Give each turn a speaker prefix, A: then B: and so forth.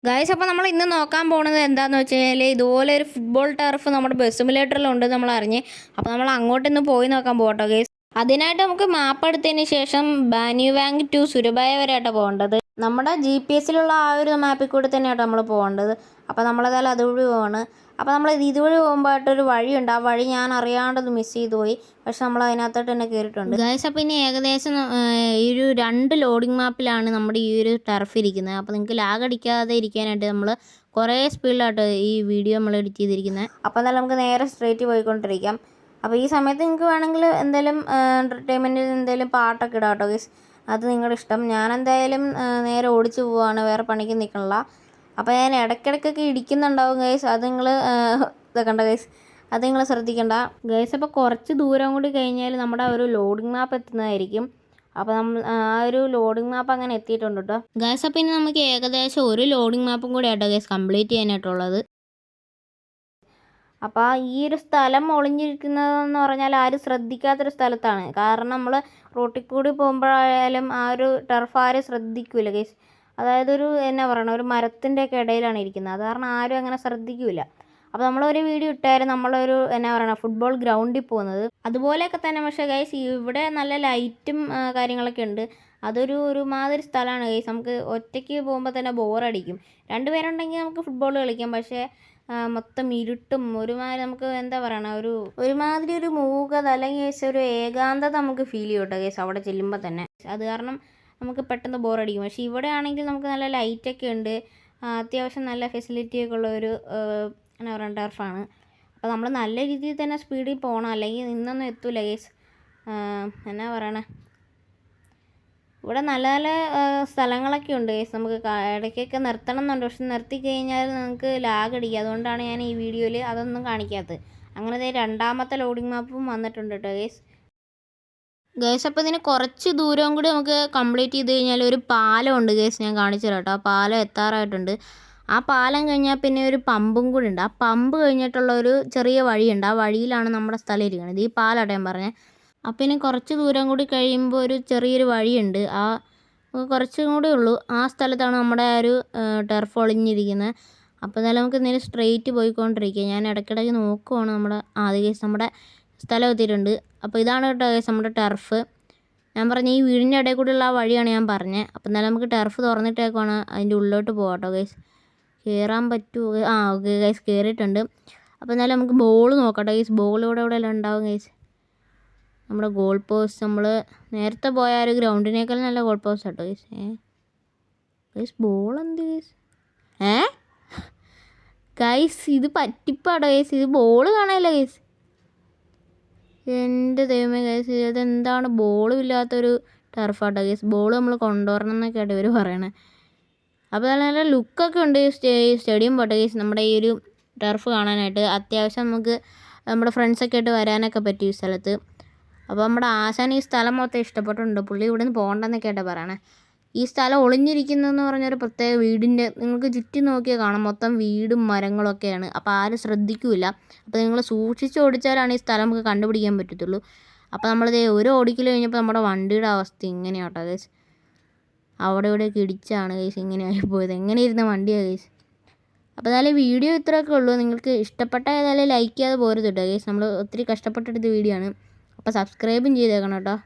A: Guys, അപ്പോൾ നമ്മൾ ഇന്ന് നോക്കാൻ പോകുന്നത് എന്താണെന്ന് വെച്ച് കഴിഞ്ഞാൽ ഇതുപോലെ ഒരു ഫുട്ബോൾ ടർഫ് നമ്മുടെ ബസ് സിമുലേറ്ററിലുണ്ട് നമ്മൾ അറിഞ്ഞ്. അപ്പോൾ നമ്മൾ അങ്ങോട്ടൊന്ന് പോയി നോക്കാൻ പോകട്ടോ ഗൈസ്. അതിനായിട്ട് നമുക്ക് മാപ്പ് എടുത്തതിന് ശേഷം ബാന്യുവാങ് ടു സുരബായ വരെയാട്ടോ പോകേണ്ടത്. നമ്മുടെ GPS ആ ഒരു മാപ്പിൽ കൂടി തന്നെയാട്ടോ നമ്മൾ പോകേണ്ടത്. അപ്പോൾ നമ്മളേതായാലും അതുവഴി പോവാണ്. അപ്പോൾ നമ്മൾ ഇതുവഴി പോകുമ്പോഴായിട്ടൊരു വഴിയുണ്ട്. ആ വഴി ഞാൻ അറിയാണ്ടത് മിസ് ചെയ്തു പോയി. പക്ഷെ നമ്മൾ അതിനകത്തോട്ട് തന്നെ കയറിയിട്ടുണ്ട് ഗൈസ്. അപ്പോൾ ഇനി ഏകദേശം ഈ ഒരു 2 ലോഡിംഗ് മാപ്പിലാണ് നമ്മുടെ ഈ ഒരു ടർഫ് ഇരിക്കുന്നത്. അപ്പോൾ നിങ്ങൾക്ക് ലാഗ് അടിക്കാതെ ഇരിക്കാനായിട്ട് നമ്മൾ കുറേ സ്പീഡിലാട്ടോ ഈ വീഡിയോ നമ്മൾ എഡിറ്റ് ചെയ്തിരിക്കുന്നത്. അപ്പോൾ എന്നാലും നമുക്ക് നേരെ സ്ട്രേറ്റ് പോയിക്കൊണ്ടിരിക്കാം. അപ്പോൾ ഈ സമയത്ത് നിങ്ങൾക്ക് വേണമെങ്കിൽ എന്തെങ്കിലും എൻ്റർടൈൻമെൻറ്റിൽ എന്തെങ്കിലും പാട്ടൊക്കെ ഇടാം കേട്ടോ ഗൈസ്. അത് നിങ്ങളുടെ ഇഷ്ടം. ഞാൻ എന്തായാലും നേരെ ഓടിച്ച് പോവുകയാണ്, വേറെ പണിക്ക് നിൽക്കണില്ല. അപ്പോൾ ഞാൻ ഇടയ്ക്കിടയ്ക്കൊക്കെ ഇടിക്കുന്നുണ്ടാവും ഗൈസ്. അത് നിങ്ങൾ ഇതൊക്കണ്ട ഗൈസ്, അത് നിങ്ങൾ ശ്രദ്ധിക്കണ്ട ഗൈസ്. അപ്പോൾ കുറച്ച് ദൂരം കൂടി കഴിഞ്ഞാൽ നമ്മുടെ ഒരു ലോഡിംഗ് മാപ്പ് എത്തുന്നതായിരിക്കും. അപ്പോൾ നമ്മൾ ആ ഒരു ലോഡിംഗ് മാപ്പ് അങ്ങനെ എത്തിയിട്ടുണ്ട് കേട്ടോ ഗൈസ്. അപ്പോൾ ഇനി നമുക്ക് ഏകദേശം ഒരു ലോഡിംഗ് മാപ്പും കൂടി ആട്ടോ ഗൈസ് കംപ്ലീറ്റ് ചെയ്യാനായിട്ടുള്ളത്. അപ്പോൾ ഈ ഒരു സ്ഥലം ഒളിഞ്ഞിരിക്കുന്നതെന്ന് പറഞ്ഞാൽ ആരും ശ്രദ്ധിക്കാത്തൊരു സ്ഥലത്താണ്. കാരണം നമ്മൾ റോട്ടിൽ കൂടി പോകുമ്പോഴായാലും ആ ഒരു ടർഫ് ആരും ശ്രദ്ധിക്കില്ല ഗൈസ്. അതായത് എന്നാ പറയണ ഒരു മരത്തിൻ്റെയൊക്കെ ഇടയിലാണ് ഇരിക്കുന്നത്. അത് കാരണം ആരും അങ്ങനെ ശ്രദ്ധിക്കില്ല. അപ്പോൾ നമ്മളൊരു വീഡിയോ ഇട്ടായിരുന്നു നമ്മളൊരു എന്നാ പറയണ ഫുട്ബോൾ ഗ്രൗണ്ടിൽ പോകുന്നത്. അതുപോലെയൊക്കെ തന്നെ. പക്ഷേ ഗൈസ് ഇവിടെ നല്ല ലൈറ്റും കാര്യങ്ങളൊക്കെ ഉണ്ട്. ഒരുമാതിരി സ്ഥലമാണ് ഗൈസ്. നമുക്ക് ഒറ്റയ്ക്ക് പോകുമ്പോൾ തന്നെ ബോറടിക്കും. 2 പേരുണ്ടെങ്കിൽ നമുക്ക് ഫുട്ബോൾ കളിക്കാം. പക്ഷേ മൊത്തം ഇരുട്ടും ഒരുമാതിരി നമുക്ക് എന്താ പറയണ ഒരുമാതിരി ഒരു മൂകത അല്ലെങ്കിൽ ഒരു ഏകാന്തത നമുക്ക് ഫീൽ ചെയ്യും കേട്ടോ ഗൈസ് അവിടെ ചെല്ലുമ്പോൾ തന്നെ. അത് കാരണം നമുക്ക് പെട്ടെന്ന് ബോറടിക്കും. പക്ഷേ ഇവിടെ ആണെങ്കിൽ നമുക്ക് നല്ല ലൈറ്റൊക്കെ ഉണ്ട്. അത്യാവശ്യം നല്ല ഫെസിലിറ്റിയൊക്കെ ഉള്ള ഒരു എന്നാ പറയുക ടർഫാണ്. അപ്പോൾ നമ്മൾ നല്ല രീതിയിൽ തന്നെ സ്പീഡിൽ പോകണം, അല്ലെങ്കിൽ നിന്നൊന്നും എത്തൂല ഗൈസ്. എന്നാ പറയണേ, ഇവിടെ നല്ല നല്ല സ്ഥലങ്ങളൊക്കെ ഉണ്ട് ഗൈസ്. നമുക്ക് ഇടയ്ക്കൊക്കെ നിർത്തണം എന്നുണ്ട്. പക്ഷെ നിർത്തി കഴിഞ്ഞാൽ നമുക്ക് ലാഗ് അടിക്കും. അതുകൊണ്ടാണ് ഞാൻ ഈ വീഡിയോയിൽ അതൊന്നും കാണിക്കാത്തത്. അങ്ങനെ 2ാമത്തെ ലോഡിംഗ് മാപ്പും വന്നിട്ടുണ്ട് കേട്ടോ ഗൈസ്. അപ്പോൾ ഇതിന് കുറച്ച് ദൂരം കൂടി നമുക്ക് കംപ്ലീറ്റ് ചെയ്ത് കഴിഞ്ഞാൽ ഒരു പാലമുണ്ട് ഗൈസ്. ഞാൻ കാണിച്ചു തരാം കേട്ടോ. ആ പാലം എത്താറായിട്ടുണ്ട്. ആ പാലം കഴിഞ്ഞാൽ പിന്നെ ഒരു പമ്പും കൂടി ഉണ്ട്. ആ പമ്പ് കഴിഞ്ഞിട്ടുള്ള ഒരു ചെറിയ വഴിയുണ്ട്. ആ വഴിയിലാണ് നമ്മുടെ സ്ഥലം ഇരിക്കുന്നത്. ഈ പാലാട്ടോ ഞാൻ പറഞ്ഞത്. അപ്പം ഇനി കുറച്ച് ദൂരം കൂടി കഴിയുമ്പോൾ ഒരു ചെറിയൊരു വഴിയുണ്ട്. കുറച്ചും കൂടി ഉള്ളൂ. ആ സ്ഥലത്താണ് നമ്മുടെ ആ ഒരു ടർഫ് ഒളിഞ്ഞിരിക്കുന്നത്. അപ്പോൾ എന്നാലും നമുക്ക് നേരെ സ്ട്രെയിറ്റ് പോയിക്കൊണ്ടിരിക്കുക. ഞാൻ ഇടയ്ക്കിടയ്ക്ക് നോക്കുവാണ്. നമ്മുടെ സ്ഥലം എത്തിയിട്ടുണ്ട്. അപ്പോൾ ഇതാണ് കേട്ടോ ഗൈസ് നമ്മുടെ ടർഫ്. ഞാൻ പറഞ്ഞ ഈ വീടിൻ്റെ ഇടയിൽ കൂടെയുള്ള ആ വഴിയാണ് ഞാൻ പറഞ്ഞത്. അപ്പോൾ എന്നാലും നമുക്ക് ടർഫ് തുറന്നിട്ടേക്കാണ് അതിൻ്റെ ഉള്ളിലോട്ട് പോകാം കേട്ടോ ഗൈസ്. കയറാൻ പറ്റുമോ? ഓക്കെ ഗൈസ്, കയറിയിട്ടുണ്ട്. അപ്പോൾ എന്നാലും നമുക്ക് ബോൾ നോക്കാം ഗൈസ്. ബോൾ ഇവിടെ എല്ലാം ഉണ്ടാവും ഗൈസ്. നമ്മുടെ ഗോൾ പോസ്റ്റ് നമ്മൾ നേരത്തെ പോയ ഒരു ഗ്രൗണ്ടിനേക്കാൾ നല്ല ഗോൾ പോസ്റ്റ് കേട്ടോ ഗൈസ്. ഗൈസ് ബോൾ എന്ത് ഗൈസ്? ഗൈസ് ഇത് പറ്റിപ്പാട്ടോ ഗൈസ്. ഇത് ബോൾ കാണാനില്ല ഗൈസ്. എൻ്റെ ദൈവമേ ഗൈസ്, ഇതെന്താണ് ബോളും ഇല്ലാത്തൊരു ടർഫാട്ടോ ഗൈസ്. ബോൾ നമ്മൾ കൊണ്ടുവരണം എന്നൊക്കെ ആയിട്ട് ഇവർ പറയണേ. അപ്പോൾ നല്ല ലുക്കൊക്കെ ഉണ്ട് സ്റ്റേഡിയം പോട്ടെ ഗൈസ്. നമ്മുടെ ഈ ഒരു ടർഫ് കാണാനായിട്ട് അത്യാവശ്യം നമുക്ക് നമ്മുടെ ഫ്രണ്ട്സൊക്കെ ആയിട്ട് വരാനൊക്കെ പറ്റും ഈ സ്ഥലത്ത്. അപ്പോൾ നമ്മുടെ ആശാൻ ഈ സ്ഥലം മൊത്തം ഇഷ്ടപ്പെട്ടിട്ടുണ്ട്. പുള്ളി ഇവിടെ നിന്ന് പോകണ്ടെന്നൊക്കെ ആയിട്ട് പറയണേ. ഈ സ്ഥലം ഒളിഞ്ഞിരിക്കുന്നതെന്ന് പറഞ്ഞൊരു പ്രത്യേക വീടിൻ്റെ നിങ്ങൾക്ക് ചുറ്റും നോക്കിയാൽ കാണാം. മൊത്തം വീടും മരങ്ങളൊക്കെയാണ്. അപ്പോൾ ആരും ശ്രദ്ധിക്കില്ല. അപ്പോൾ നിങ്ങൾ സൂക്ഷിച്ച് ഓടിച്ചാലാണ് ഈ സ്ഥലം നമുക്ക് കണ്ടുപിടിക്കാൻ പറ്റത്തുള്ളൂ. അപ്പോൾ നമ്മളിത് ഒരു ഓടിക്കൽ കഴിഞ്ഞപ്പോൾ നമ്മുടെ വണ്ടിയുടെ അവസ്ഥ ഇങ്ങനെയാട്ടോ ഗൈസ്. അവിടെ ഇവിടെയൊക്കെ ഇടിച്ചാണ് ഗൈസ് ഇങ്ങനെ ആയിപ്പോയത്. എങ്ങനെ ഇരുന്ന വണ്ടിയാണ് ഗൈസ്. അപ്പോൾ എന്നാലും വീഡിയോ ഇത്രയൊക്കെ ഉള്ളൂ. നിങ്ങൾക്ക് ഇഷ്ടപ്പെട്ട ഏതായാലും ലൈക്ക് ചെയ്യാതെ പോരുത് കേട്ടോ ഗൈസ്. നമ്മൾ ഒത്തിരി കഷ്ടപ്പെട്ടെടുത്ത വീഡിയോ ആണ്. അപ്പോൾ സബ്സ്ക്രൈബും ചെയ്തേക്കണം കേട്ടോ.